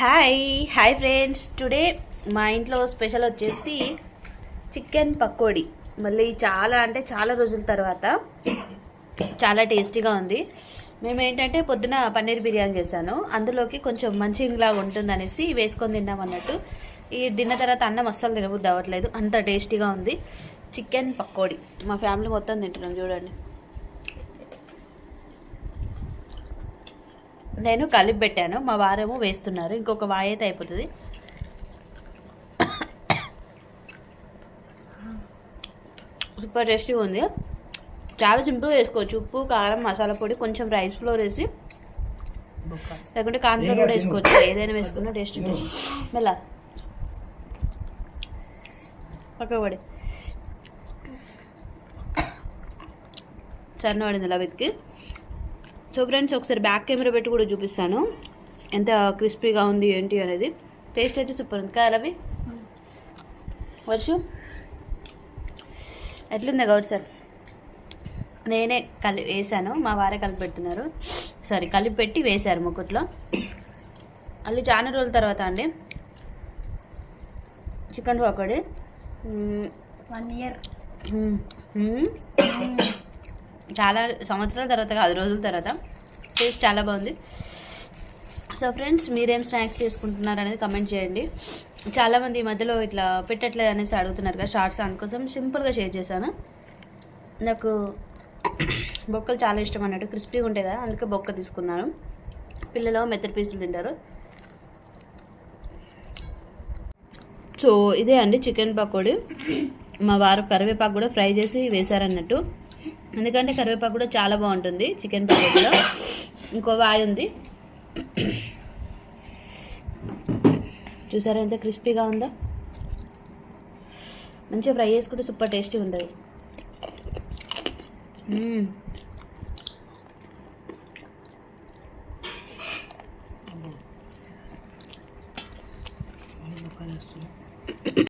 Hi hi friends, today మా ఇంట్లో special వచ్చేసి చికెన్ పకోడీ. మళ్ళీ చాలా అంటే చాలా రోజుల తర్వాత చాలా టేస్టీగా ఉంది. మేము ఏంటంటే పొద్దున పన్నీర్ బిర్యానీ చేశాను, అందులోకి కొంచెం మంచిలాగా ఉంటుందనేసి వేసుకొని తిన్నాం అన్నట్టు. ఈ తిన్న తర్వాత అన్నం అస్సలు తినబుద్ధి అవ్వట్లేదు, అంత టేస్టీగా ఉంది చికెన్ పకోడీ. మా ఫ్యామిలీ మొత్తం తింటున్నాం చూడండి. నేను కలిపి పెట్టాను, మా వారేమో వేస్తున్నారు. ఇంకొక వాయి అయితే అయిపోతుంది. సూపర్ టేస్టీగా ఉంది. చాలా సింపుల్గా వేసుకోవచ్చు. ఉప్పు, కారం, మసాలా పొడి, కొంచెం రైస్ ఫ్లోర్ వేసి, లేకుంటే కార్న్ ఫ్లోర్ కూడా వేసుకోవచ్చు. ఏదైనా వేసుకున్నా టేస్ట్ ఉంటుంది. మెల్ల పక్కబడి సన్న పడింది ఇలా వెతికి. సో ఫ్రెండ్స్, ఒకసారి బ్యాక్ కెమెరా పెట్టి కూడా చూపిస్తాను ఎంత క్రిస్పీగా ఉంది ఏంటి అనేది. టేస్ట్ అయితే సూపర్ ఉంది కదా రవి? వర్షు ఎట్లుంది గౌడ్ సార్? నేనే వేసాను, మా వారే కలిపి పెడుతున్నారు. సారీ, కలిపి పెట్టి వేశారు ముక్కుట్లో. మళ్ళీ చాలా రోజుల తర్వాత అండి చికెన్ పకోడీ. 1 year చాలా సంవత్సరాల తర్వాత కాదు, రోజుల తర్వాత. టేస్ట్ చాలా బాగుంది. సో ఫ్రెండ్స్, మీరేం స్నాక్స్ చేసుకుంటున్నారు అనేది కమెంట్ చేయండి. చాలామంది ఈ మధ్యలో ఇట్లా పెట్టట్లేదు అనేసి అడుగుతున్నారు కదా షార్ట్స్, అందుకోసం సింపుల్గా షేర్ చేశాను. నాకు బొక్కలు చాలా ఇష్టం అన్నట్టు, క్రిస్పీగా ఉంటాయి కదా, అందుకే బొక్క తీసుకున్నాను. పిల్లలు మెత్తడి పీసులు తింటారు. సో ఇదే అండి చికెన్ పకోడీ. మా వారు కరివేపాకు కూడా ఫ్రై చేసి వేశారన్నట్టు, ఎందుకంటే కరివేపాకు కూడా చాలా బాగుంటుంది చికెన్ పకోడీలో. ఇంకో వాయి ఉంది, చూసారా ఎంత క్రిస్పీగా ఉందో. మంచిగా ఫ్రై చేసుకుంటే సూపర్ టేస్టీ ఉంటుంది.